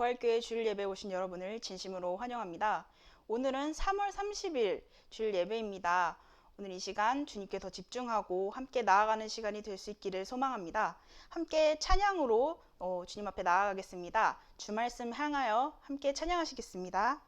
부활교회 주일 예배에 오신 여러분을 진심으로 환영합니다. 오늘은 3월 30일 주일 예배입니다. 오늘 이 시간 주님께 더 집중하고 함께 나아가는 시간이 될 수 있기를 소망합니다. 함께 찬양으로 주님 앞에 나아가겠습니다. 주 말씀 향하여 함께 찬양하시겠습니다.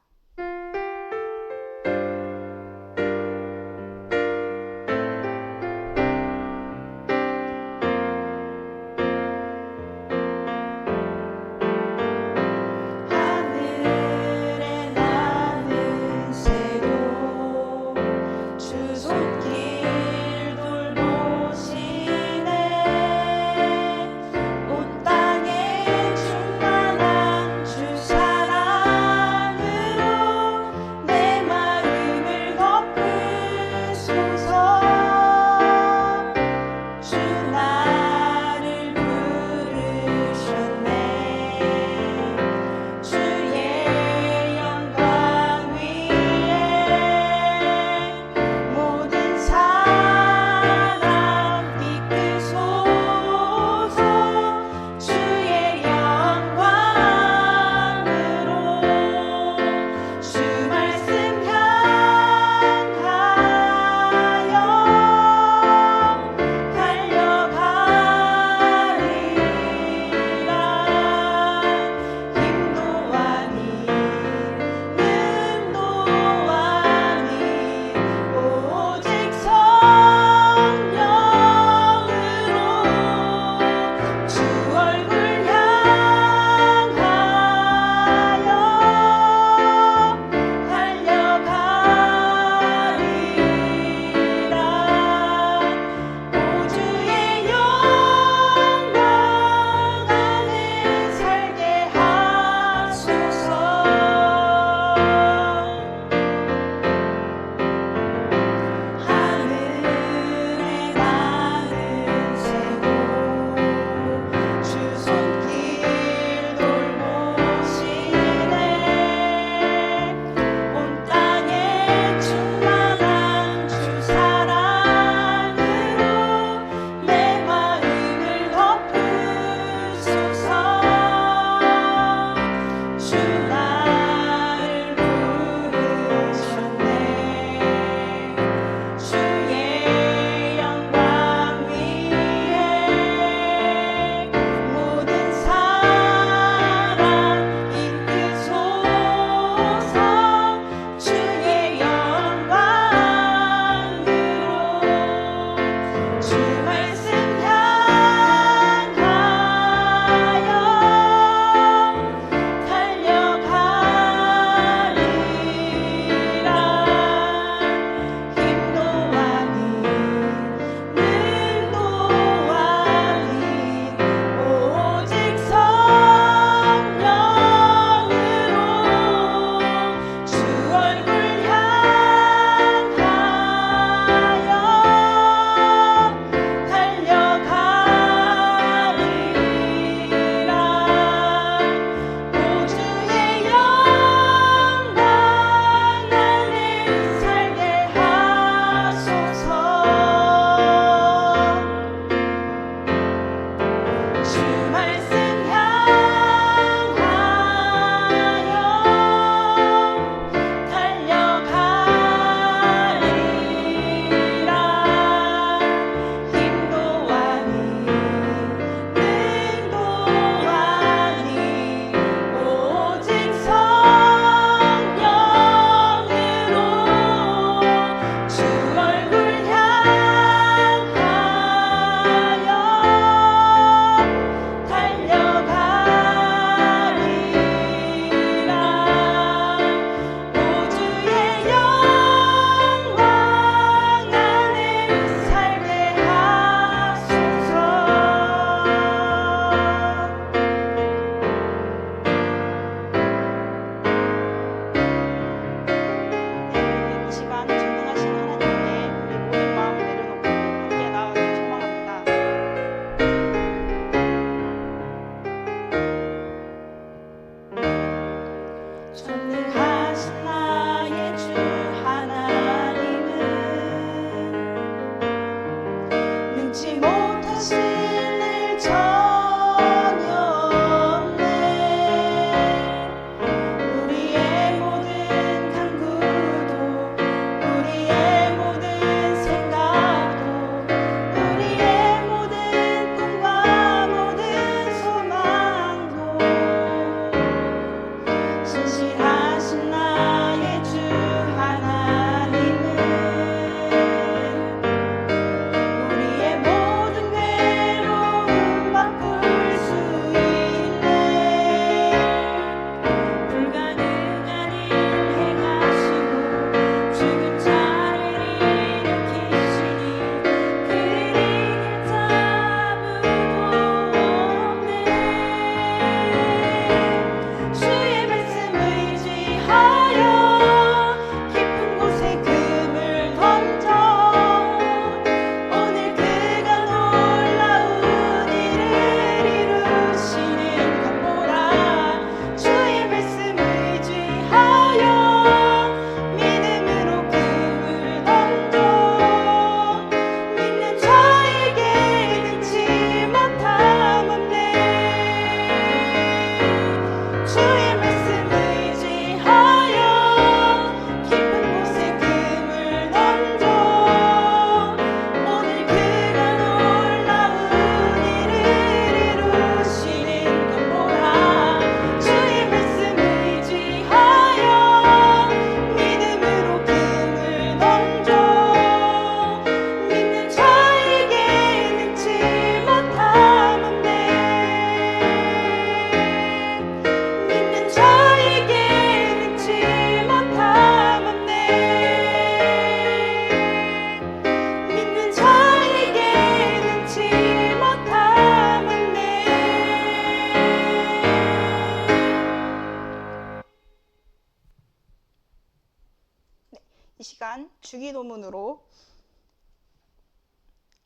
주기도문으로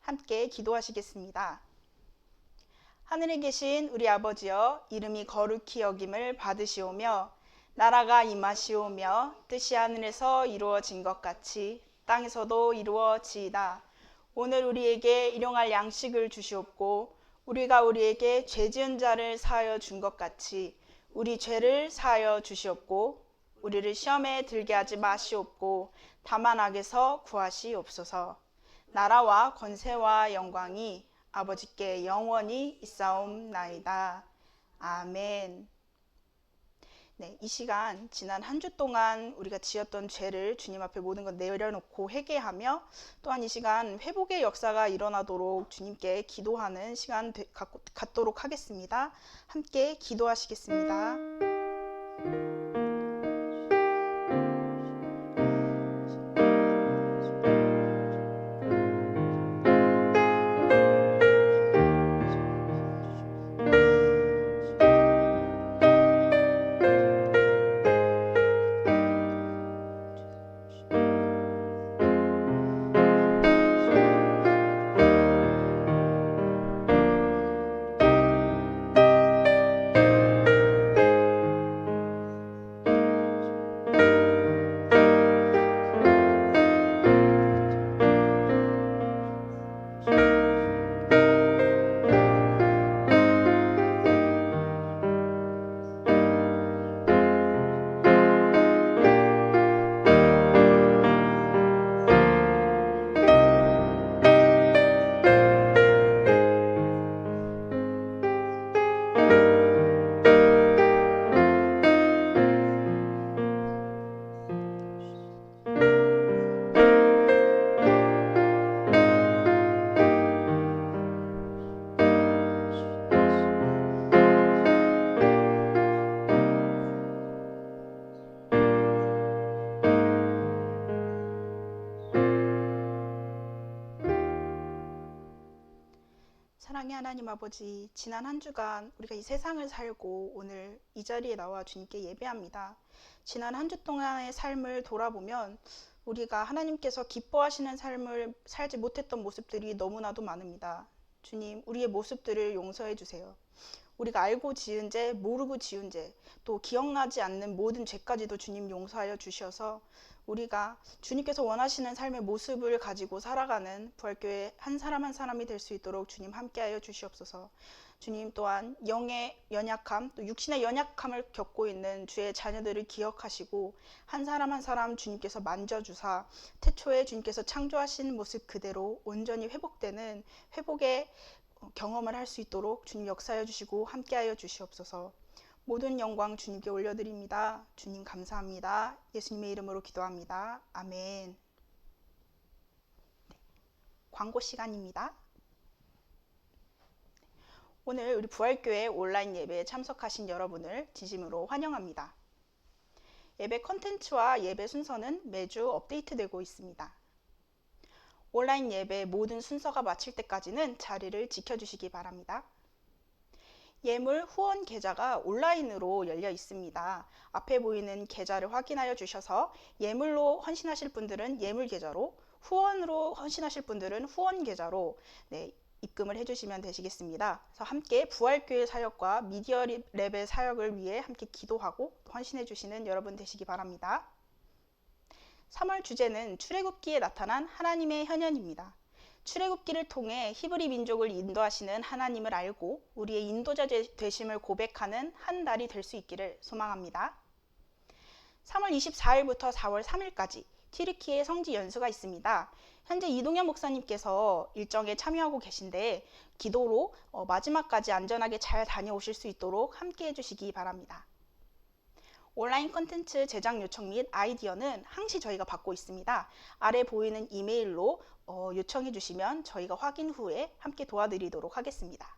함께 기도하시겠습니다. 하늘에 계신 우리 아버지여, 이름이 거룩히 여김을 받으시오며 나라가 임하시오며 뜻이 하늘에서 이루어진 것 같이 땅에서도 이루어지이다. 오늘 우리에게 일용할 양식을 주시옵고 우리가 우리에게 죄 지은 자를 사하여 준 것 같이 우리 죄를 사하여 주시옵고 우리를 시험에 들게 하지 마시옵고 다만 악에서 구하시옵소서. 나라와 권세와 영광이 아버지께 영원히 있사옵나이다. 아멘. 네, 이 시간 지난 한 주 동안 우리가 지었던 죄를 주님 앞에 모든 것 내려놓고 회개하며 또한 이 시간 회복의 역사가 일어나도록 주님께 기도하는 시간 갖도록 하겠습니다. 함께 기도하시겠습니다. 사랑의 하나님 아버지, 지난 한 주간 우리가 이 세상을 살고 오늘 이 자리에 나와 주님께 예배합니다. 지난 한 주 동안의 삶을 돌아보면 우리가 하나님께서 기뻐하시는 삶을 살지 못했던 모습들이 너무나도 많습니다. 주님, 우리의 모습들을 용서해 주세요. 우리가 알고 지은 죄, 모르고 지은 죄, 또 기억나지 않는 모든 죄까지도 주님 용서하여 주셔서 우리가 주님께서 원하시는 삶의 모습을 가지고 살아가는 부활교회 한 사람 한 사람이 될 수 있도록 주님 함께하여 주시옵소서. 주님 또한 영의 연약함, 또 육신의 연약함을 겪고 있는 주의 자녀들을 기억하시고 한 사람 한 사람 주님께서 만져주사 태초에 주님께서 창조하신 모습 그대로 온전히 회복되는 회복의 경험을 할 수 있도록 주님 역사하여 주시고 함께하여 주시옵소서. 모든 영광 주님께 올려드립니다. 주님 감사합니다. 예수님의 이름으로 기도합니다. 아멘. 광고 시간입니다. 오늘 우리 부활교회 온라인 예배에 참석하신 여러분을 진심으로 환영합니다. 예배 컨텐츠와 예배 순서는 매주 업데이트되고 있습니다. 온라인 예배 모든 순서가 마칠 때까지는 자리를 지켜주시기 바랍니다. 예물 후원 계좌가 온라인으로 열려 있습니다. 앞에 보이는 계좌를 확인하여 주셔서 예물로 헌신하실 분들은 예물 계좌로, 후원으로 헌신하실 분들은 후원 계좌로 입금을 해주시면 되시겠습니다. 그래서 함께 부활교회 사역과 미디어 랩의 사역을 위해 함께 기도하고 헌신해 주시는 여러분 되시기 바랍니다. 3월 주제는 출애굽기에 나타난 하나님의 현현입니다. 출애굽기를 통해 히브리 민족을 인도하시는 하나님을 알고 우리의 인도자 되심을 고백하는 한 날이 될 수 있기를 소망합니다. 3월 24일부터 4월 3일까지 튀르키예 성지 연수가 있습니다. 현재 이동현 목사님께서 일정에 참여하고 계신데 기도로 마지막까지 안전하게 잘 다녀오실 수 있도록 함께 해주시기 바랍니다. 온라인 콘텐츠 제작 요청 및 아이디어는 항시 저희가 받고 있습니다. 아래 보이는 이메일로 요청해 주시면 저희가 확인 후에 함께 도와드리도록 하겠습니다.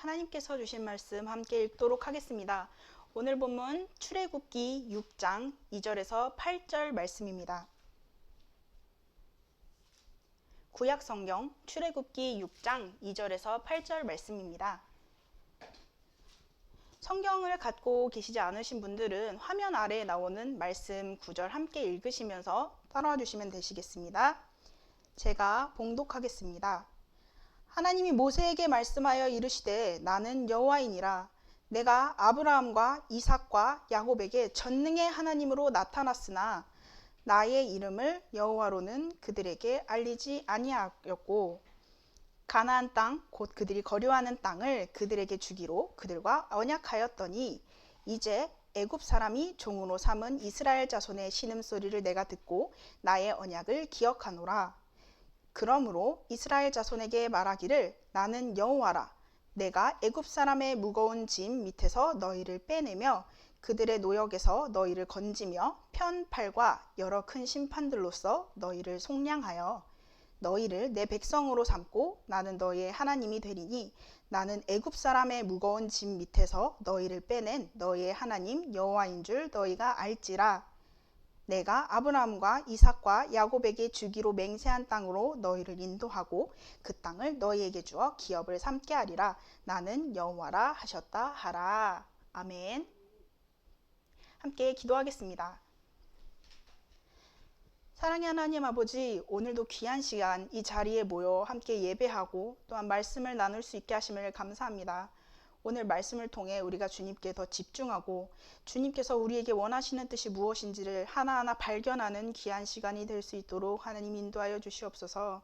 하나님께서 주신 말씀 함께 읽도록 하겠습니다. 오늘 본문 출애굽기 6장 2절에서 8절 말씀입니다. 구약 성경 출애굽기 6장 2절에서 8절 말씀입니다. 성경을 갖고 계시지 않으신 분들은 화면 아래에 나오는 말씀 구절 함께 읽으시면서 따라와 주시면 되시겠습니다. 제가 봉독하겠습니다. 하나님이 모세에게 말씀하여 이르시되 나는 여호와이니라. 내가 아브라함과 이삭과 야곱에게 전능의 하나님으로 나타났으나 나의 이름을 여호와로는 그들에게 알리지 아니하였고 가나안 땅 곧 그들이 거류하는 땅을 그들에게 주기로 그들과 언약하였더니 이제 애굽 사람이 종으로 삼은 이스라엘 자손의 신음소리를 내가 듣고 나의 언약을 기억하노라. 그러므로 이스라엘 자손에게 말하기를 나는 여호와라. 내가 애굽 사람의 무거운 짐 밑에서 너희를 빼내며 그들의 노역에서 너희를 건지며 편팔과 여러 큰 심판들로서 너희를 속량하여 너희를 내 백성으로 삼고 나는 너희의 하나님이 되리니 나는 애굽 사람의 무거운 짐 밑에서 너희를 빼낸 너희의 하나님 여호와인 줄 너희가 알지라. 내가 아브라함과 이삭과 야곱에게 주기로 맹세한 땅으로 너희를 인도하고 그 땅을 너희에게 주어 기업을 삼게 하리라. 나는 여호와라 하셨다 하라. 아멘. 함께 기도하겠습니다. 사랑의 하나님 아버지, 오늘도 귀한 시간 이 자리에 모여 함께 예배하고 또한 말씀을 나눌 수 있게 하심을 감사합니다. 오늘 말씀을 통해 우리가 주님께 더 집중하고 주님께서 우리에게 원하시는 뜻이 무엇인지를 하나하나 발견하는 귀한 시간이 될 수 있도록 하나님 인도하여 주시옵소서.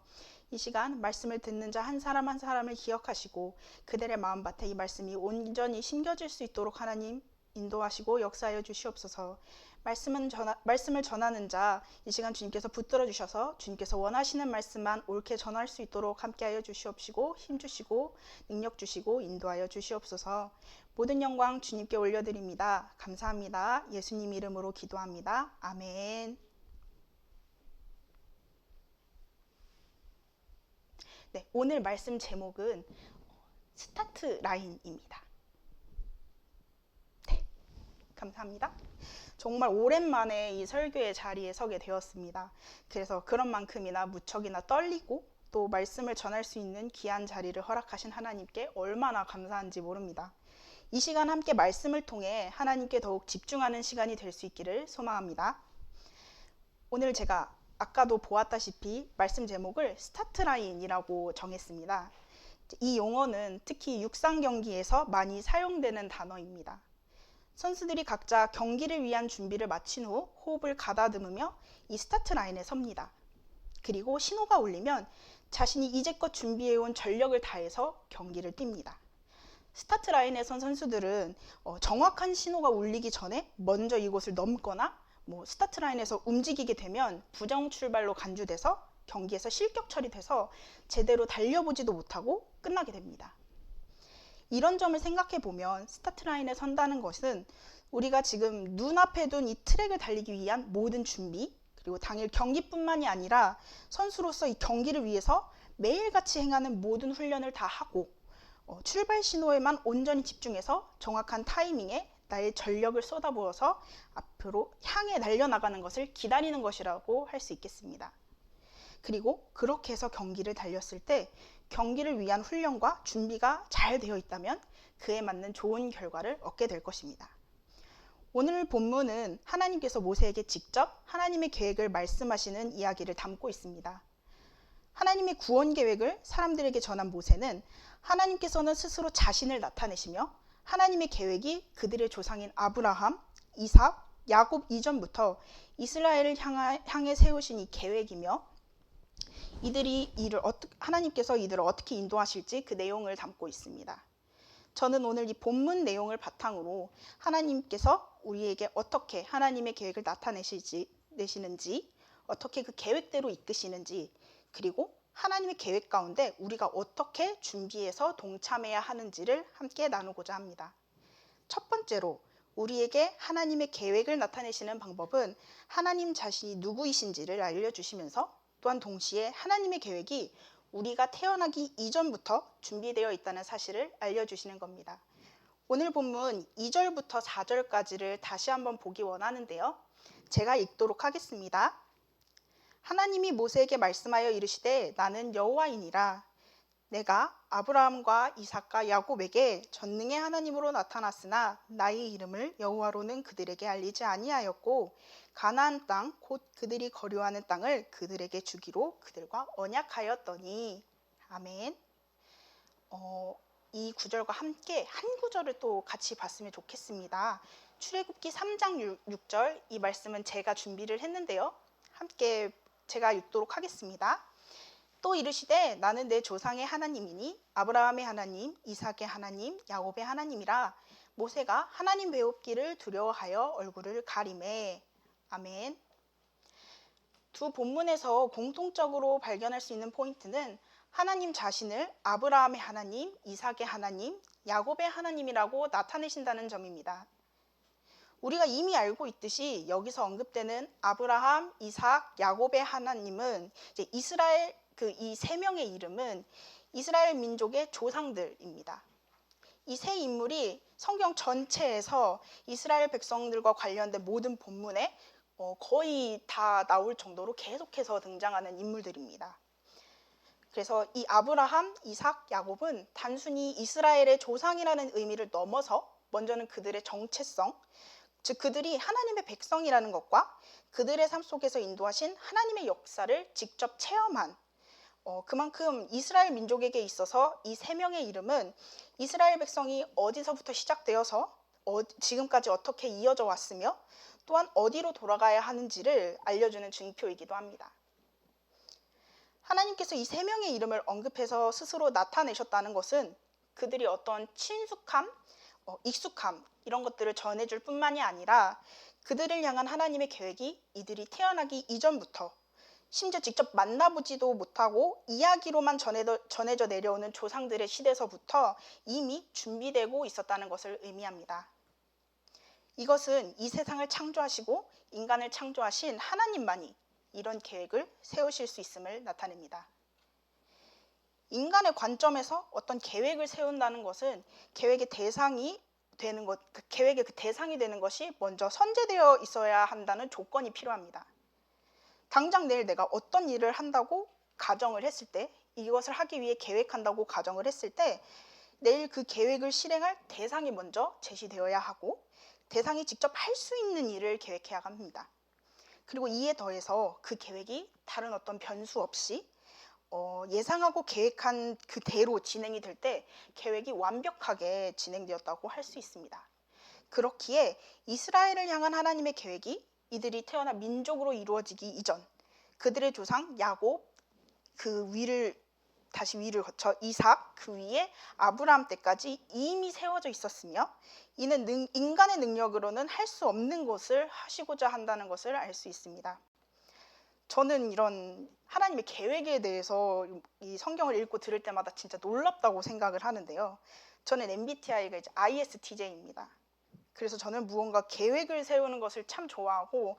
이 시간 말씀을 듣는 자 한 사람 한 사람을 기억하시고 그들의 마음밭에 이 말씀이 온전히 심겨질 수 있도록 하나님 인도하시고 역사하여 주시옵소서. 말씀을 전하는 자 이 시간 주님께서 붙들어 주셔서 주님께서 원하시는 말씀만 옳게 전할 수 있도록 함께하여 주시옵시고 힘주시고 능력 주시고 인도하여 주시옵소서. 모든 영광 주님께 올려드립니다. 감사합니다. 예수님 이름으로 기도합니다. 아멘. 네, 오늘 말씀 제목은 스타트 라인입니다. 네, 감사합니다. 정말 오랜만에 이 설교의 자리에 서게 되었습니다. 그래서 그런 만큼이나 무척이나 떨리고 또 말씀을 전할 수 있는 귀한 자리를 허락하신 하나님께 얼마나 감사한지 모릅니다. 이 시간 함께 말씀을 통해 하나님께 더욱 집중하는 시간이 될 수 있기를 소망합니다. 오늘 제가 아까도 보았다시피 말씀 제목을 스타트라인이라고 정했습니다. 이 용어는 특히 육상 경기에서 많이 사용되는 단어입니다. 선수들이 각자 경기를 위한 준비를 마친 후 호흡을 가다듬으며 이 스타트 라인에 섭니다. 그리고 신호가 울리면 자신이 이제껏 준비해온 전력을 다해서 경기를 뜁니다. 스타트 라인에 선 선수들은 정확한 신호가 울리기 전에 먼저 이곳을 넘거나 스타트 라인에서 움직이게 되면 부정 출발로 간주돼서 경기에서 실격 처리돼서 제대로 달려보지도 못하고 끝나게 됩니다. 이런 점을 생각해 보면 스타트 라인에 선다는 것은 우리가 지금 눈앞에 둔 이 트랙을 달리기 위한 모든 준비, 그리고 당일 경기뿐만이 아니라 선수로서 이 경기를 위해서 매일같이 행하는 모든 훈련을 다 하고 출발 신호에만 온전히 집중해서 정확한 타이밍에 나의 전력을 쏟아부어서 앞으로 향해 달려나가는 것을 기다리는 것이라고 할 수 있겠습니다. 그리고 그렇게 해서 경기를 달렸을 때 경기를 위한 훈련과 준비가 잘 되어 있다면 그에 맞는 좋은 결과를 얻게 될 것입니다. 오늘 본문은 하나님께서 모세에게 직접 하나님의 계획을 말씀하시는 이야기를 담고 있습니다. 하나님의 구원 계획을 사람들에게 전한 모세는 하나님께서는 스스로 자신을 나타내시며 하나님의 계획이 그들의 조상인 아브라함, 이삭, 야곱 이전부터 이스라엘을 향해 세우신 이 계획이며 하나님께서 이들을 어떻게 인도하실지 그 내용을 담고 있습니다. 저는 오늘 이 본문 내용을 바탕으로 하나님께서 우리에게 어떻게 하나님의 계획을 나타내시는지, 어떻게 그 계획대로 이끄시는지, 그리고 하나님의 계획 가운데 우리가 어떻게 준비해서 동참해야 하는지를 함께 나누고자 합니다. 첫 번째로 우리에게 하나님의 계획을 나타내시는 방법은 하나님 자신이 누구이신지를 알려주시면서 또한 동시에 하나님의 계획이 우리가 태어나기 이전부터 준비되어 있다는 사실을 알려주시는 겁니다. 오늘 본문 2절부터 4절까지를 다시 한번 보기 원하는데요. 제가 읽도록 하겠습니다. 하나님이 모세에게 말씀하여 이르시되 나는 여호와이니라. 내가 아브라함과 이삭과 야곱에게 전능의 하나님으로 나타났으나 나의 이름을 여호와로는 그들에게 알리지 아니하였고 가나안 땅 곧 그들이 거류하는 땅을 그들에게 주기로 그들과 언약하였더니. 아멘. 이 구절과 함께 한 구절을 또 같이 봤으면 좋겠습니다. 출애굽기 3장 6절, 이 말씀은 제가 준비를 했는데요. 함께 제가 읽도록 하겠습니다. 또 이르시되 나는 내 조상의 하나님이니 아브라함의 하나님, 이삭의 하나님, 야곱의 하나님이라. 모세가 하나님 배웁기를 두려워하여 얼굴을 가리매. 아멘. 두 본문에서 공통적으로 발견할 수 있는 포인트는 하나님 자신을 아브라함의 하나님, 이삭의 하나님, 야곱의 하나님이라고 나타내신다는 점입니다. 우리가 이미 알고 있듯이 여기서 언급되는 아브라함, 이삭, 야곱의 하나님은 이제 이스라엘 이 세 명의 이름은 이스라엘 민족의 조상들입니다. 이 세 인물이 성경 전체에서 이스라엘 백성들과 관련된 모든 본문에 거의 다 나올 정도로 계속해서 등장하는 인물들입니다. 그래서 이 아브라함, 이삭, 야곱은 단순히 이스라엘의 조상이라는 의미를 넘어서 먼저는 그들의 정체성, 즉 그들이 하나님의 백성이라는 것과 그들의 삶 속에서 인도하신 하나님의 역사를 직접 체험한, 그만큼 이스라엘 민족에게 있어서 이 세 명의 이름은 이스라엘 백성이 어디서부터 시작되어서 지금까지 어떻게 이어져 왔으며 또한 어디로 돌아가야 하는지를 알려주는 증표이기도 합니다. 하나님께서 이 세 명의 이름을 언급해서 스스로 나타내셨다는 것은 그들이 어떤 친숙함, 익숙함 이런 것들을 전해줄 뿐만이 아니라 그들을 향한 하나님의 계획이 이들이 태어나기 이전부터, 심지어 직접 만나보지도 못하고 이야기로만 전해져 내려오는 조상들의 시대서부터 이미 준비되고 있었다는 것을 의미합니다. 이것은 이 세상을 창조하시고 인간을 창조하신 하나님만이 이런 계획을 세우실 수 있음을 나타냅니다. 인간의 관점에서 어떤 계획을 세운다는 것은 계획의 대상이 되는 것이 먼저 선제되어 있어야 한다는 조건이 필요합니다. 당장 내일 내가 어떤 일을 한다고 가정을 했을 때, 이것을 하기 위해 계획한다고 가정을 했을 때 내일 그 계획을 실행할 대상이 먼저 제시되어야 하고 대상이 직접 할 수 있는 일을 계획해야 합니다. 그리고 이에 더해서 그 계획이 다른 어떤 변수 없이 예상하고 계획한 그대로 진행이 될 때 계획이 완벽하게 진행되었다고 할 수 있습니다. 그렇기에 이스라엘을 향한 하나님의 계획이 이들이 태어나 민족으로 이루어지기 이전, 그들의 조상 야곱 다시 위를 거쳐 이삭, 그 위에 아브라함 때까지 이미 세워져 있었으며 이는 인간의 능력으로는 할 수 없는 것을 하시고자 한다는 것을 알 수 있습니다. 저는 이런 하나님의 계획에 대해서 이 성경을 읽고 들을 때마다 진짜 놀랍다고 생각을 하는데요. 저는 MBTI가 이제 ISTJ입니다. 그래서 저는 무언가 계획을 세우는 것을 참 좋아하고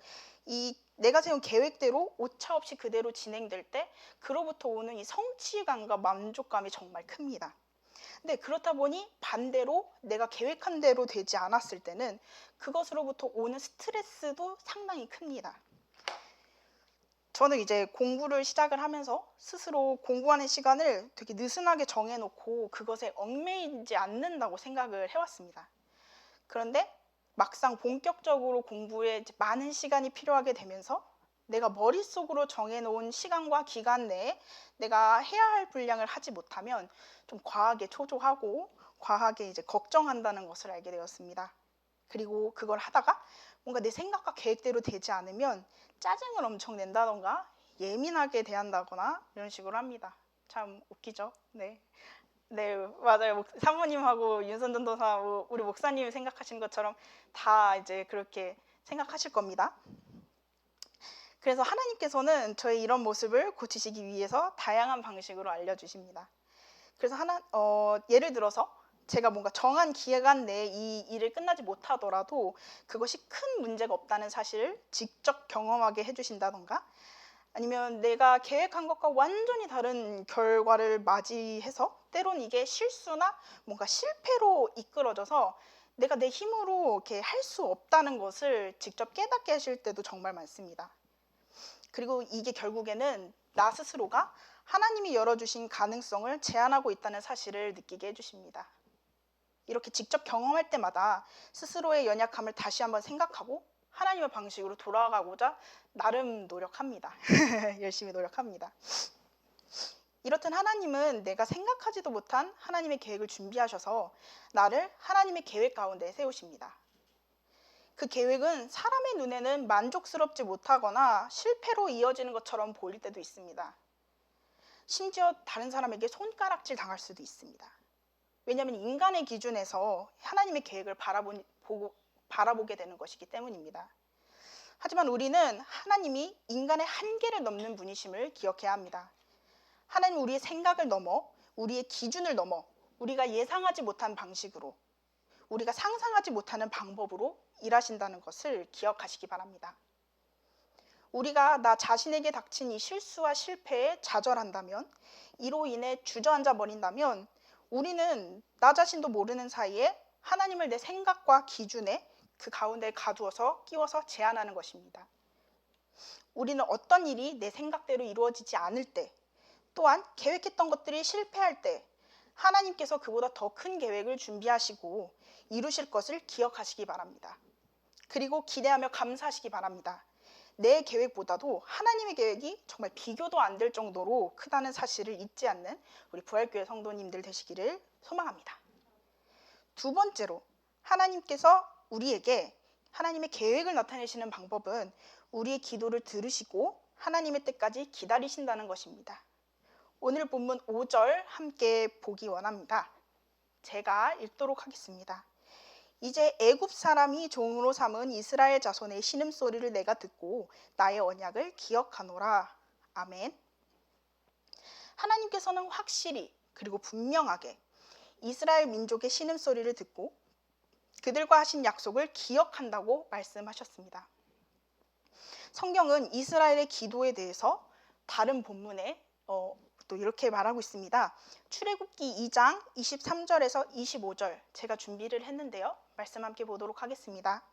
내가 세운 계획대로 오차없이 그대로 진행될 때 그로부터 오는 이 성취감과 만족감이 정말 큽니다. 근데 그렇다 보니 반대로 내가 계획한 대로 되지 않았을 때는 그것으로부터 오는 스트레스도 상당히 큽니다. 저는 이제 공부를 시작을 하면서 스스로 공부하는 시간을 되게 느슨하게 정해놓고 그것에 얽매이지 않는다고 생각을 해왔습니다. 그런데 막상 본격적으로 공부에 많은 시간이 필요하게 되면서 내가 머릿속으로 정해놓은 시간과 기간 내에 내가 해야 할 분량을 하지 못하면 좀 과하게 초조하고 과하게 이제 걱정한다는 것을 알게 되었습니다. 그리고 그걸 하다가 뭔가 내 생각과 계획대로 되지 않으면 짜증을 엄청 낸다던가 예민하게 대한다거나 이런 식으로 합니다. 참 웃기죠? 네, 맞아요. 사모님하고 윤선전 도사, 우리 목사님이 생각하신 것처럼 다 이제 그렇게 생각하실 겁니다. 그래서 하나님께서는 저의 이런 모습을 고치시기 위해서 다양한 방식으로 알려주십니다. 그래서 예를 들어서 제가 뭔가 정한 기간 내에 이 일을 끝나지 못하더라도 그것이 큰 문제가 없다는 사실을 직접 경험하게 해주신다던가, 아니면 내가 계획한 것과 완전히 다른 결과를 맞이해서 때론 이게 실수나 뭔가 실패로 이끌어져서 내가 내 힘으로 이렇게 할 수 없다는 것을 직접 깨닫게 하실 때도 정말 많습니다. 그리고 이게 결국에는 나 스스로가 하나님이 열어주신 가능성을 제한하고 있다는 사실을 느끼게 해주십니다. 이렇게 직접 경험할 때마다 스스로의 연약함을 다시 한번 생각하고 하나님의 방식으로 돌아가고자 나름 노력합니다. 열심히 노력합니다. 이렇듯 하나님은 내가 생각하지도 못한 하나님의 계획을 준비하셔서 나를 하나님의 계획 가운데 세우십니다. 그 계획은 사람의 눈에는 만족스럽지 못하거나 실패로 이어지는 것처럼 보일 때도 있습니다. 심지어 다른 사람에게 손가락질 당할 수도 있습니다. 왜냐하면 인간의 기준에서 하나님의 계획을 바라보게 되는 것이기 때문입니다. 하지만 우리는 하나님이 인간의 한계를 넘는 분이심을 기억해야 합니다. 하나님은 우리의 생각을 넘어, 우리의 기준을 넘어, 우리가 예상하지 못한 방식으로, 우리가 상상하지 못하는 방법으로 일하신다는 것을 기억하시기 바랍니다. 우리가 나 자신에게 닥친 이 실수와 실패에 좌절한다면, 이로 인해 주저앉아 버린다면 우리는 나 자신도 모르는 사이에 하나님을 내 생각과 기준에 그 가운데 가두어서 끼워서 제한하는 것입니다. 우리는 어떤 일이 내 생각대로 이루어지지 않을 때, 또한 계획했던 것들이 실패할 때 하나님께서 그보다 더 큰 계획을 준비하시고 이루실 것을 기억하시기 바랍니다. 그리고 기대하며 감사하시기 바랍니다. 내 계획보다도 하나님의 계획이 정말 비교도 안 될 정도로 크다는 사실을 잊지 않는 우리 부활교회 성도님들 되시기를 소망합니다. 두 번째로, 하나님께서 우리에게 하나님의 계획을 나타내시는 방법은 우리의 기도를 들으시고 하나님의 때까지 기다리신다는 것입니다. 오늘 본문 5절 함께 보기 원합니다. 제가 읽도록 하겠습니다. 이제 애굽 사람이 종으로 삼은 이스라엘 자손의 신음소리를 내가 듣고 나의 언약을 기억하노라. 아멘. 하나님께서는 확실히 그리고 분명하게 이스라엘 민족의 신음소리를 듣고 그들과 하신 약속을 기억한다고 말씀하셨습니다. 성경은 이스라엘의 기도에 대해서 다른 본문에 또 이렇게 말하고 있습니다. 출애굽기 2장 23절에서 25절 제가 준비를 했는데요. 말씀 함께 보도록 하겠습니다.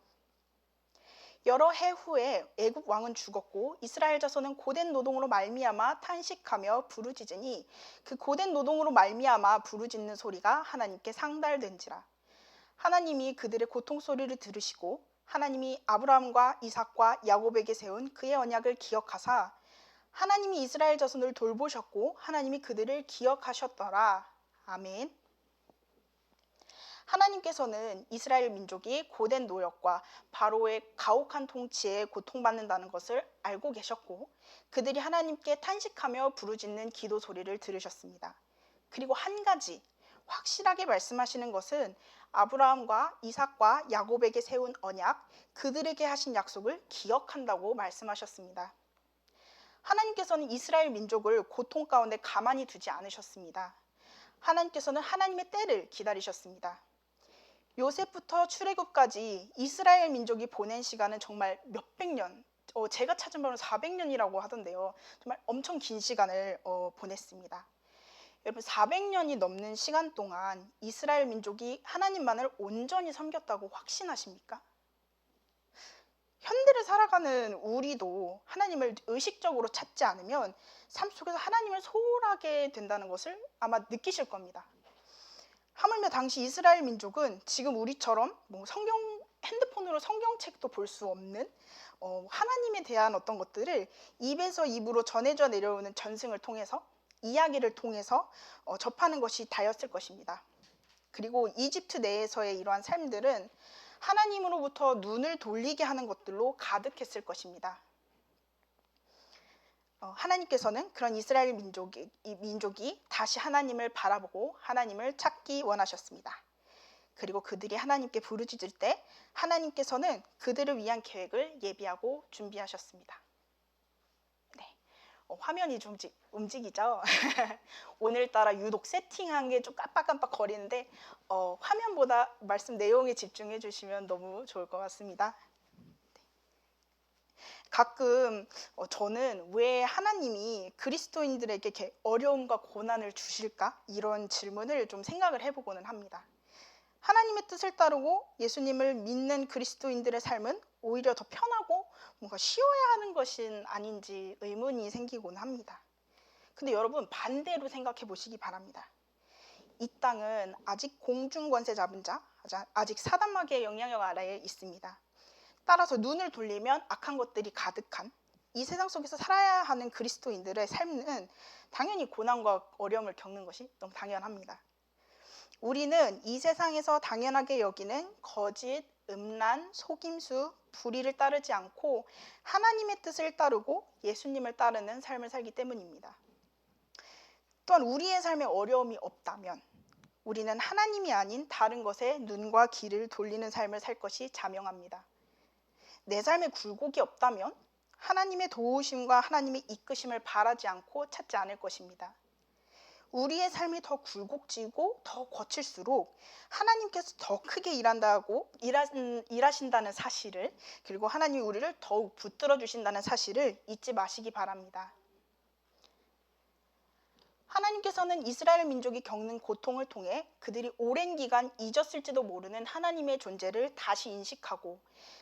여러 해 후에 애굽 왕은 죽었고 이스라엘 자손은 고된 노동으로 말미암아 탄식하며 부르짖으니 그 고된 노동으로 말미암아 부르짖는 소리가 하나님께 상달된지라. 하나님이 그들의 고통 소리를 들으시고 하나님이 아브라함과 이삭과 야곱에게 세운 그의 언약을 기억하사 하나님이 이스라엘 자손을 돌보셨고 하나님이 그들을 기억하셨더라. 아멘. 하나님께서는 이스라엘 민족이 고된 노역과 바로의 가혹한 통치에 고통받는다는 것을 알고 계셨고 그들이 하나님께 탄식하며 부르짖는 기도 소리를 들으셨습니다. 그리고 한 가지 확실하게 말씀하시는 것은 아브라함과 이삭과 야곱에게 세운 언약, 그들에게 하신 약속을 기억한다고 말씀하셨습니다. 하나님께서는 이스라엘 민족을 고통 가운데 가만히 두지 않으셨습니다. 하나님께서는 하나님의 때를 기다리셨습니다. 요셉부터 출애굽까지 이스라엘 민족이 보낸 시간은 정말 몇백 년, 제가 찾은 바로는 400년이라고 하던데요. 정말 엄청 긴 시간을 보냈습니다. 여러분, 400년이 넘는 시간 동안 이스라엘 민족이 하나님만을 온전히 섬겼다고 확신하십니까? 현대를 살아가는 우리도 하나님을 의식적으로 찾지 않으면 삶 속에서 하나님을 소홀하게 된다는 것을 아마 느끼실 겁니다. 하물며 당시 이스라엘 민족은 지금 우리처럼 핸드폰으로 성경책도 볼 수 없는 하나님에 대한 어떤 것들을 입에서 입으로 전해져 내려오는 전승을 통해서 이야기를 통해서 접하는 것이 다였을 것입니다. 그리고 이집트 내에서의 이러한 삶들은 하나님으로부터 눈을 돌리게 하는 것들로 가득했을 것입니다. 하나님께서는 그런 이스라엘 민족이 다시 하나님을 바라보고 하나님을 찾기 원하셨습니다. 그리고 그들이 하나님께 부르짖을 때 하나님께서는 그들을 위한 계획을 예비하고 준비하셨습니다. 네, 화면이 좀 움직이죠? 오늘따라 유독 세팅한 게 좀 깜빡깜빡 거리는데 화면보다 말씀 내용에 집중해 주시면 너무 좋을 것 같습니다. 가끔 저는 왜 하나님이 그리스도인들에게 이렇게 어려움과 고난을 주실까? 이런 질문을 좀 생각을 해보고는 합니다. 하나님의 뜻을 따르고 예수님을 믿는 그리스도인들의 삶은 오히려 더 편하고 뭔가 쉬워야 하는 것은 아닌지 의문이 생기곤 합니다. 근데 여러분, 반대로 생각해 보시기 바랍니다. 이 땅은 아직 공중권세 잡은 자, 아직 사단마귀의 영향력 아래에 있습니다. 따라서 눈을 돌리면 악한 것들이 가득한 이 세상 속에서 살아야 하는 그리스도인들의 삶은 당연히 고난과 어려움을 겪는 것이 너무 당연합니다. 우리는 이 세상에서 당연하게 여기는 거짓, 음란, 속임수, 불의를 따르지 않고 하나님의 뜻을 따르고 예수님을 따르는 삶을 살기 때문입니다. 또한 우리의 삶에 어려움이 없다면 우리는 하나님이 아닌 다른 것에 눈과 귀를 돌리는 삶을 살 것이 자명합니다. 내 삶에 굴곡이 없다면 하나님의 도우심과 하나님의 이끄심을 바라지 않고 찾지 않을 것입니다. 우리의 삶이 더 굴곡지고 더 거칠수록 하나님께서 더 크게 일하신다는 사실을, 그리고 하나님이 우리를 더욱 붙들어 주신다는 사실을 잊지 마시기 바랍니다. 하나님께서는 이스라엘 민족이 겪는 고통을 통해 그들이 오랜 기간 잊었을지도 모르는 하나님의 존재를 다시 인식하고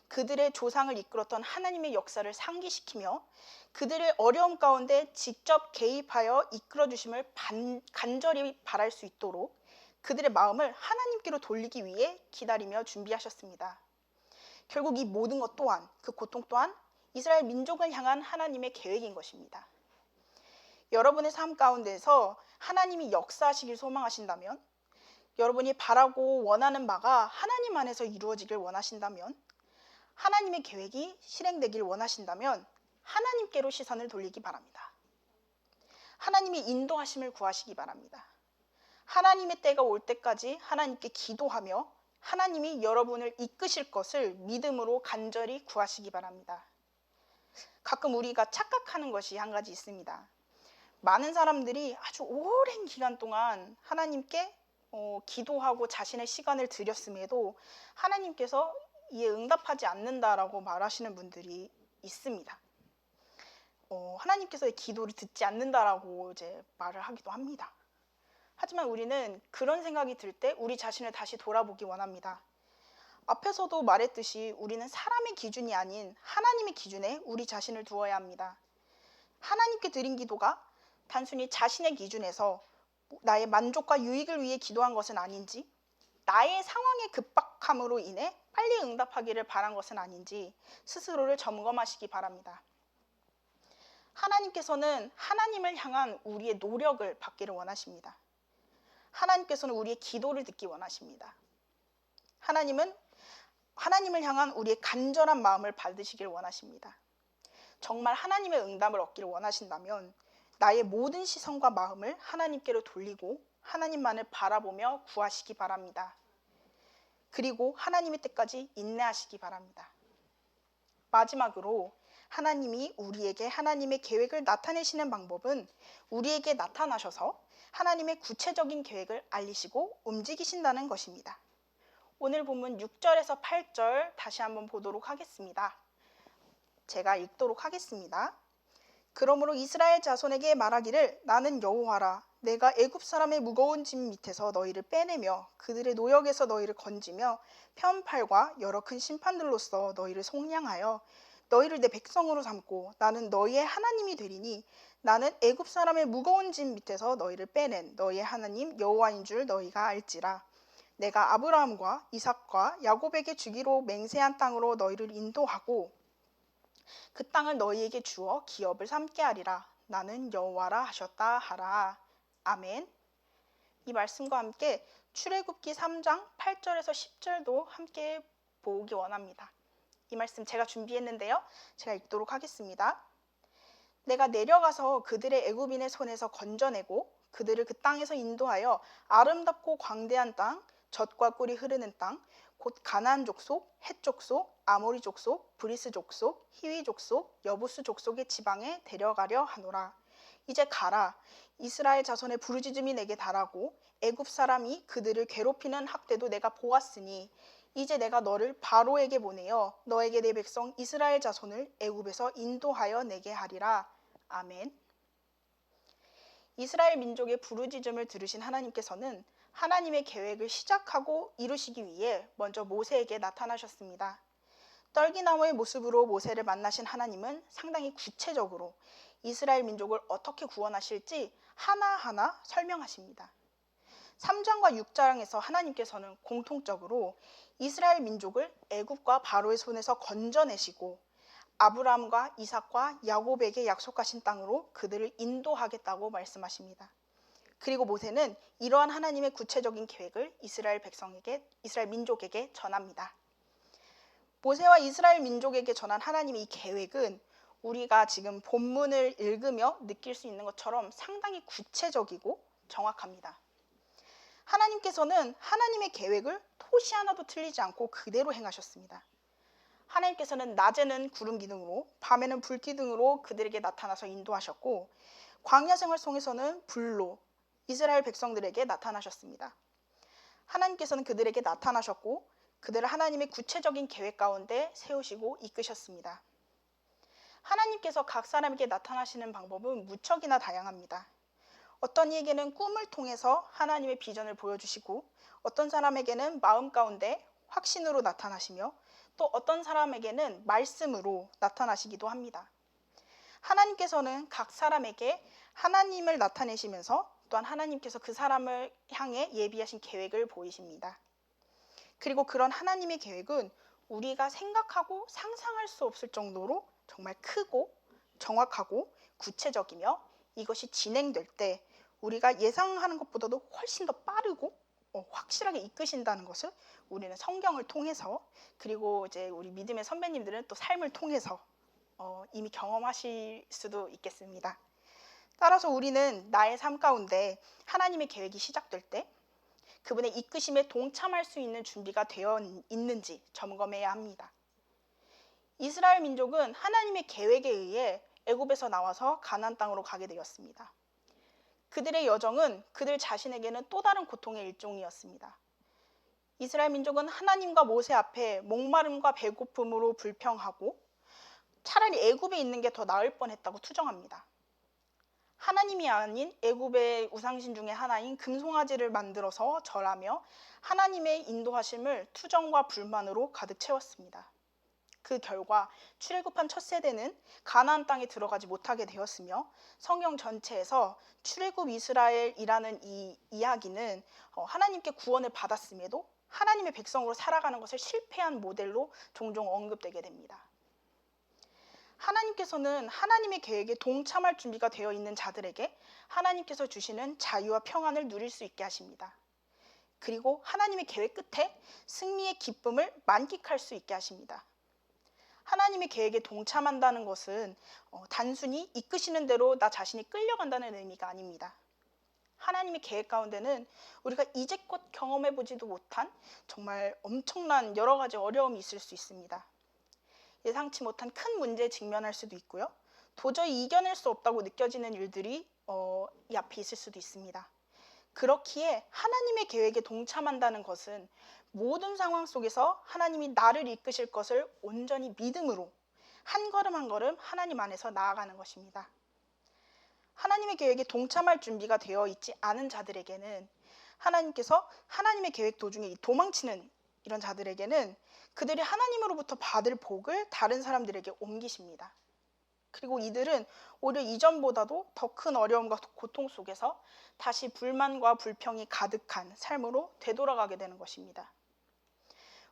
그들의 조상을 이끌었던 하나님의 역사를 상기시키며 그들의 어려움 가운데 직접 개입하여 이끌어 주심을 간절히 바랄 수 있도록 그들의 마음을 하나님께로 돌리기 위해 기다리며 준비하셨습니다. 결국 이 모든 것 또한, 그 고통 또한 이스라엘 민족을 향한 하나님의 계획인 것입니다. 여러분의 삶 가운데서 하나님이 역사하시길 소망하신다면, 여러분이 바라고 원하는 바가 하나님 안에서 이루어지길 원하신다면, 하나님의 계획이 실행되길 원하신다면 하나님께로 시선을 돌리기 바랍니다. 하나님의 인도하심을 구하시기 바랍니다. 하나님의 때가 올 때까지 하나님께 기도하며 하나님이 여러분을 이끄실 것을 믿음으로 간절히 구하시기 바랍니다. 가끔 우리가 착각하는 것이 한 가지 있습니다. 많은 사람들이 아주 오랜 기간 동안 하나님께 기도하고 자신의 시간을 드렸음에도 하나님께서 이에 응답하지 않는다라고 말하시는 분들이 있습니다. 하나님께서의 기도를 듣지 않는다라고 이제 말을 하기도 합니다. 하지만 우리는 그런 생각이 들 때 우리 자신을 다시 돌아보기 원합니다. 앞에서도 말했듯이 우리는 사람의 기준이 아닌 하나님의 기준에 우리 자신을 두어야 합니다. 하나님께 드린 기도가 단순히 자신의 기준에서 나의 만족과 유익을 위해 기도한 것은 아닌지, 나의 상황의 급박함으로 인해 빨리 응답하기를 바란 것은 아닌지 스스로를 점검하시기 바랍니다. 하나님께서는 하나님을 향한 우리의 노력을 받기를 원하십니다. 하나님께서는 우리의 기도를 듣기 원하십니다. 하나님은 하나님을 향한 우리의 간절한 마음을 받으시길 원하십니다. 정말 하나님의 응답을 얻기를 원하신다면 나의 모든 시선과 마음을 하나님께로 돌리고 하나님만을 바라보며 구하시기 바랍니다. 그리고 하나님의 때까지 인내하시기 바랍니다. 마지막으로 하나님이 우리에게 하나님의 계획을 나타내시는 방법은 우리에게 나타나셔서 하나님의 구체적인 계획을 알리시고 움직이신다는 것입니다. 오늘 본문 6절에서 8절 다시 한번 보도록 하겠습니다. 제가 읽도록 하겠습니다. 그러므로 이스라엘 자손에게 말하기를 나는 여호와라. 내가 애굽 사람의 무거운 짐 밑에서 너희를 빼내며 그들의 노역에서 너희를 건지며 편팔과 여러 큰 심판들로서 너희를 속량하여 너희를 내 백성으로 삼고 나는 너희의 하나님이 되리니 나는 애굽 사람의 무거운 짐 밑에서 너희를 빼낸 너희의 하나님 여호와인 줄 너희가 알지라. 내가 아브라함과 이삭과 야곱에게 주기로 맹세한 땅으로 너희를 인도하고 그 땅을 너희에게 주어 기업을 삼게 하리라. 나는 여호와라 하셨다 하라. 아멘. 이 말씀과 함께 출애굽기 3장 8절에서 10절도 함께 보기 원합니다. 이 말씀 제가 준비했는데요. 제가 읽도록 하겠습니다. 내가 내려가서 그들의 애굽인의 손에서 건져내고 그들을 그 땅에서 인도하여 아름답고 광대한 땅, 젖과 꿀이 흐르는 땅, 곧 가나안 족속, 헷 족속, 아모리 족속, 브리스 족속, 히위 족속, 여부스 족속의 지방에 데려가려 하노라. 이제 가라. 이스라엘 자손의 부르짖음이 내게 달하고 애굽 사람이 그들을 괴롭히는 학대도 내가 보았으니 이제 내가 너를 바로에게 보내어 너에게 내 백성 이스라엘 자손을 애굽에서 인도하여 내게 하리라. 아멘. 이스라엘 민족의 부르짖음을 들으신 하나님께서는 하나님의 계획을 시작하고 이루시기 위해 먼저 모세에게 나타나셨습니다. 떨기나무의 모습으로 모세를 만나신 하나님은 상당히 구체적으로 이스라엘 민족을 어떻게 구원하실지 하나하나 설명하십니다. 3장과 6장에서 하나님께서는 공통적으로 이스라엘 민족을 애굽과 바로의 손에서 건져내시고 아브라함과 이삭과 야곱에게 약속하신 땅으로 그들을 인도하겠다고 말씀하십니다. 그리고 모세는 이러한 하나님의 구체적인 계획을 이스라엘 민족에게 전합니다. 모세와 이스라엘 민족에게 전한 하나님의 이 계획은 우리가 지금 본문을 읽으며 느낄 수 있는 것처럼 상당히 구체적이고 정확합니다. 하나님께서는 하나님의 계획을 토시 하나도 틀리지 않고 그대로 행하셨습니다. 하나님께서는 낮에는 구름 기둥으로 밤에는 불 기둥으로 그들에게 나타나서 인도하셨고 광야 생활 속에서는 불로 이스라엘 백성들에게 나타나셨습니다. 하나님께서는 그들에게 나타나셨고 그들을 하나님의 구체적인 계획 가운데 세우시고 이끄셨습니다. 하나님께서 각 사람에게 나타나시는 방법은 무척이나 다양합니다. 어떤 이에게는 꿈을 통해서 하나님의 비전을 보여주시고 어떤 사람에게는 마음 가운데 확신으로 나타나시며 또 어떤 사람에게는 말씀으로 나타나시기도 합니다. 하나님께서는 각 사람에게 하나님을 나타내시면서 또한 하나님께서 그 사람을 향해 예비하신 계획을 보이십니다. 그리고 그런 하나님의 계획은 우리가 생각하고 상상할 수 없을 정도로 정말 크고 정확하고 구체적이며 이것이 진행될 때 우리가 예상하는 것보다도 훨씬 더 빠르고 확실하게 이끄신다는 것을 우리는 성경을 통해서 그리고 이제 우리 믿음의 선배님들은 또 삶을 통해서 이미 경험하실 수도 있겠습니다. 따라서 우리는 나의 삶 가운데 하나님의 계획이 시작될 때 그분의 이끄심에 동참할 수 있는 준비가 되어 있는지 점검해야 합니다. 이스라엘 민족은 하나님의 계획에 의해 애굽에서 나와서 가나안 땅으로 가게 되었습니다. 그들의 여정은 그들 자신에게는 또 다른 고통의 일종이었습니다. 이스라엘 민족은 하나님과 모세 앞에 목마름과 배고픔으로 불평하고 차라리 애굽에 있는 게 더 나을 뻔했다고 투정합니다. 하나님이 아닌 애굽의 우상신 중에 하나인 금송아지를 만들어서 절하며 하나님의 인도하심을 투정과 불만으로 가득 채웠습니다. 그 결과 출애굽한 첫 세대는 가나안 땅에 들어가지 못하게 되었으며 성경 전체에서 출애굽 이스라엘이라는 이 이야기는 하나님께 구원을 받았음에도 하나님의 백성으로 살아가는 것을 실패한 모델로 종종 언급되게 됩니다. 하나님께서는 하나님의 계획에 동참할 준비가 되어 있는 자들에게 하나님께서 주시는 자유와 평안을 누릴 수 있게 하십니다. 그리고 하나님의 계획 끝에 승리의 기쁨을 만끽할 수 있게 하십니다. 하나님의 계획에 동참한다는 것은 단순히 이끄시는 대로 나 자신이 끌려간다는 의미가 아닙니다. 하나님의 계획 가운데는 우리가 이제껏 경험해보지도 못한 정말 엄청난 여러 가지 어려움이 있을 수 있습니다. 예상치 못한 큰 문제에 직면할 수도 있고요. 도저히 이겨낼 수 없다고 느껴지는 일들이 이 앞에 있을 수도 있습니다. 그렇기에 하나님의 계획에 동참한다는 것은 모든 상황 속에서 하나님이 나를 이끄실 것을 온전히 믿음으로 한 걸음 한 걸음 하나님 안에서 나아가는 것입니다. 하나님의 계획에 동참할 준비가 되어 있지 않은 자들에게는 하나님께서 하나님의 계획 도중에 도망치는 이런 자들에게는 그들이 하나님으로부터 받을 복을 다른 사람들에게 옮기십니다. 그리고 이들은 오히려 이전보다도 더 큰 어려움과 고통 속에서 다시 불만과 불평이 가득한 삶으로 되돌아가게 되는 것입니다.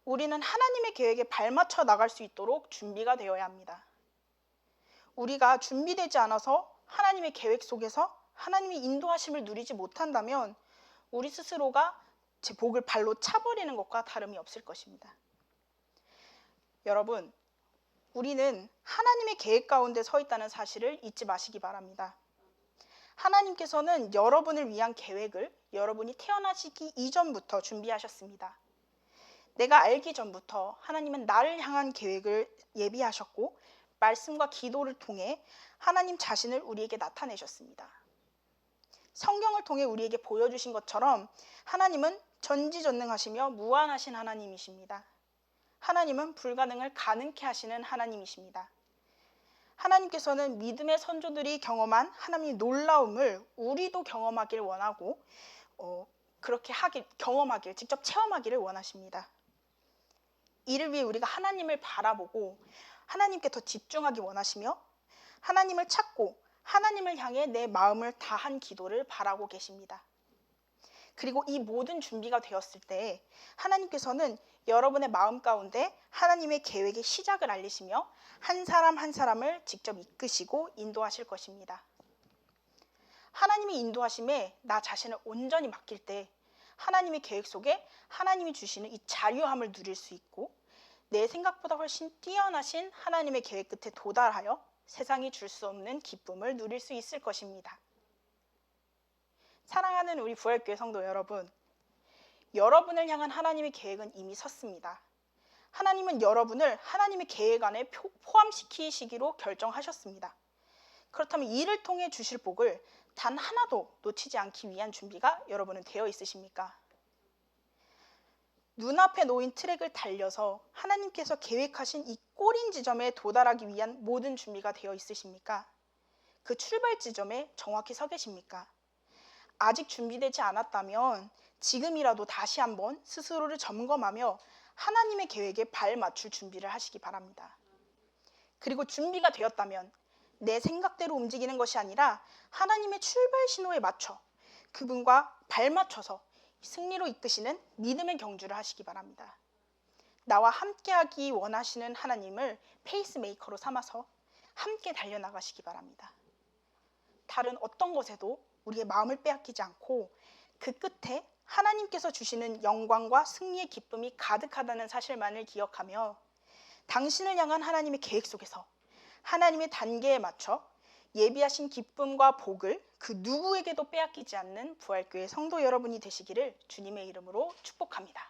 우리는 하나님의 계획에 발맞춰 나갈 수 있도록 준비가 되어야 합니다. 우리가 준비되지 않아서 하나님의 계획 속에서 하나님의 인도하심을 누리지 못한다면 우리 스스로가 제 복을 발로 차버리는 것과 다름이 없을 것입니다. 여러분, 우리는 하나님의 계획 가운데 서 있다는 사실을 잊지 마시기 바랍니다. 하나님께서는 여러분을 위한 계획을 여러분이 태어나시기 이전부터 준비하셨습니다. 내가 알기 전부터 하나님은 나를 향한 계획을 예비하셨고 말씀과 기도를 통해 하나님 자신을 우리에게 나타내셨습니다. 성경을 통해 우리에게 보여주신 것처럼 하나님은 전지전능하시며 무한하신 하나님이십니다. 하나님은 불가능을 가능케 하시는 하나님이십니다. 하나님께서는 믿음의 선조들이 경험한 하나님의 놀라움을 우리도 경험하길 원하고 그렇게 경험하길, 직접 체험하기를 원하십니다. 이를 위해 우리가 하나님을 바라보고 하나님께 더 집중하기 원하시며 하나님을 찾고 하나님을 향해 내 마음을 다한 기도를 바라고 계십니다. 그리고 이 모든 준비가 되었을 때 하나님께서는 여러분의 마음 가운데 하나님의 계획의 시작을 알리시며 한 사람 한 사람을 직접 이끄시고 인도하실 것입니다. 하나님의 인도하심에 나 자신을 온전히 맡길 때 하나님의 계획 속에 하나님이 주시는 이 자유함을 누릴 수 있고 내 생각보다 훨씬 뛰어나신 하나님의 계획 끝에 도달하여 세상이 줄 수 없는 기쁨을 누릴 수 있을 것입니다. 사랑하는 우리 부활교회 성도 여러분, 여러분을 향한 하나님의 계획은 이미 섰습니다. 하나님은 여러분을 하나님의 계획 안에 포함시키시기로 결정하셨습니다. 그렇다면 이를 통해 주실 복을 단 하나도 놓치지 않기 위한 준비가 여러분은 되어 있으십니까? 눈앞에 놓인 트랙을 달려서 하나님께서 계획하신 이 꼬린 지점에 도달하기 위한 모든 준비가 되어 있으십니까? 그 출발 지점에 정확히 서 계십니까? 아직 준비되지 않았다면 지금이라도 다시 한번 스스로를 점검하며 하나님의 계획에 발 맞출 준비를 하시기 바랍니다. 그리고 준비가 되었다면 내 생각대로 움직이는 것이 아니라 하나님의 출발 신호에 맞춰 그분과 발 맞춰서 승리로 이끄시는 믿음의 경주를 하시기 바랍니다. 나와 함께하기 원하시는 하나님을 페이스메이커로 삼아서 함께 달려나가시기 바랍니다. 다른 어떤 것에도 우리의 마음을 빼앗기지 않고 그 끝에 하나님께서 주시는 영광과 승리의 기쁨이 가득하다는 사실만을 기억하며 당신을 향한 하나님의 계획 속에서 하나님의 단계에 맞춰 예비하신 기쁨과 복을 그 누구에게도 빼앗기지 않는 부활교회 성도 여러분이 되시기를 주님의 이름으로 축복합니다.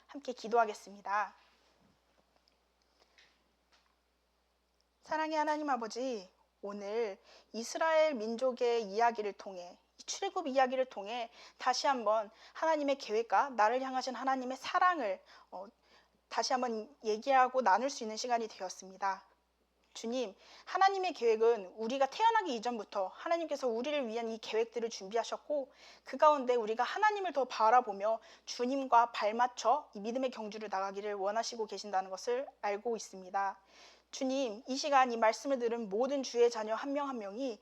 함께 기도하겠습니다. 사랑의 하나님 아버지, 오늘 이스라엘 민족의 이야기를 통해 출애굽 이야기를 통해 다시 한번 하나님의 계획과 나를 향하신 하나님의 사랑을 다시 한번 얘기하고 나눌 수 있는 시간이 되었습니다. 주님, 하나님의 계획은 우리가 태어나기 이전부터 하나님께서 우리를 위한 이 계획들을 준비하셨고 그 가운데 우리가 하나님을 더 바라보며 주님과 발맞춰 이 믿음의 경주를 나가기를 원하시고 계신다는 것을 알고 있습니다. 주님, 이 시간 이 말씀을 들은 모든 주의 자녀 한 명 한 명이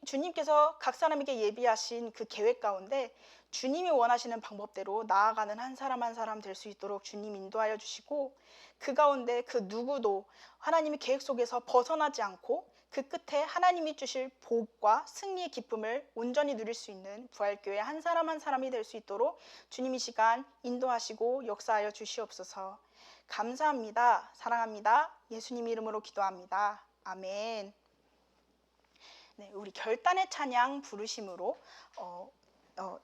주님께서 각 사람에게 예비하신 그 계획 가운데 주님이 원하시는 방법대로 나아가는 한 사람 한 사람 될 수 있도록 주님 인도하여 주시고 그 가운데 그 누구도 하나님의 계획 속에서 벗어나지 않고 그 끝에 하나님이 주실 복과 승리의 기쁨을 온전히 누릴 수 있는 부활교회 한 사람 한 사람이 될 수 있도록 주님 이 시간 인도하시고 역사하여 주시옵소서. 감사합니다. 사랑합니다. 예수님 이름으로 기도합니다. 아멘. 네, 우리 결단의 찬양 부르심으로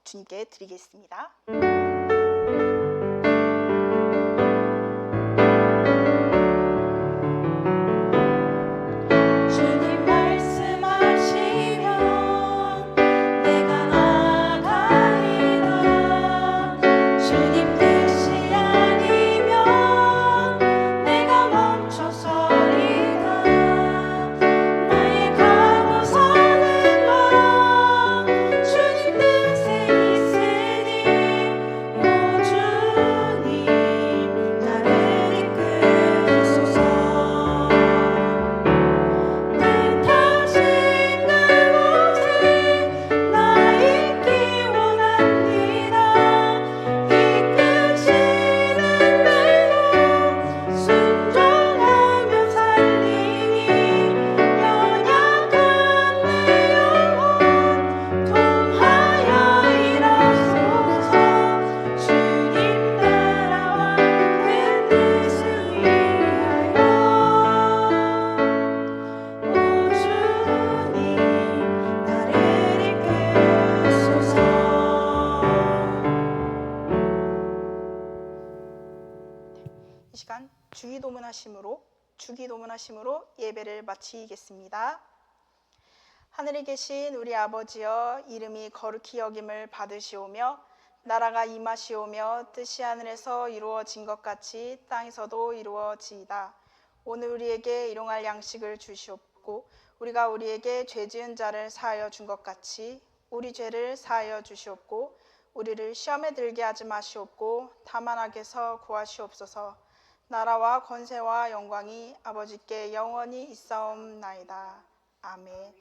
주님께 드리겠습니다. 이 시간 주기도문하심으로 예배를 마치겠습니다. 하늘에 계신 우리 아버지여, 이름이 거룩히 여김을 받으시오며 나라가 임하시오며 뜻이 하늘에서 이루어진 것 같이 땅에서도 이루어지이다. 오늘 우리에게 일용할 양식을 주시옵고 우리가 우리에게 죄 지은 자를 사하여 준 것 같이 우리 죄를 사하여 주시옵고 우리를 시험에 들게 하지 마시옵고 다만 악에서 구하시옵소서. 나라와 권세와 영광이 아버지께 영원히 있사옵나이다. 아멘.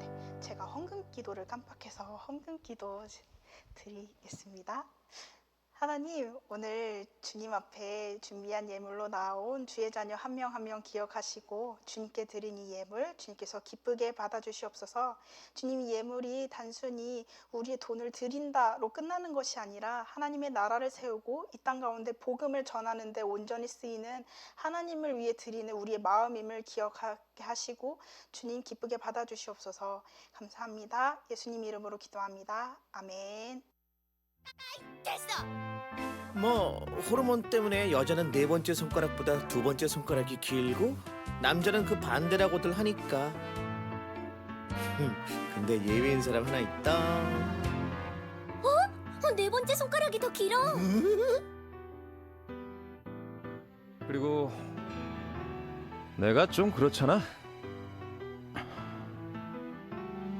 여러분, 제가 헌금 기도를 깜빡해서 헌금 기도 드리겠습니다. 하나님, 오늘 주님 앞에 준비한 예물로 나온 주의 자녀 한 명 한 명 기억하시고 주님께 드린 이 예물 주님께서 기쁘게 받아주시옵소서. 주님, 이 예물이 단순히 우리의 돈을 드린다로 끝나는 것이 아니라 하나님의 나라를 세우고 이 땅 가운데 복음을 전하는 데 온전히 쓰이는 하나님을 위해 드리는 우리의 마음임을 기억하게 하시고 주님 기쁘게 받아주시옵소서. 감사합니다. 예수님 이름으로 기도합니다. 아멘. 됐어. 뭐 호르몬 때문에 여자는 네 번째 손가락보다 두 번째 손가락이 길고 남자는 그 반대라고들 하니까. 근데 예외인 사람 하나 있다. 네 번째 손가락이 더 길어. 그리고 내가 좀 그렇잖아.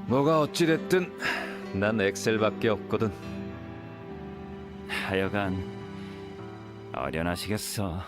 뭐가 어찌됐든 난 엑셀밖에 없거든. 하여간 어련하시겠어.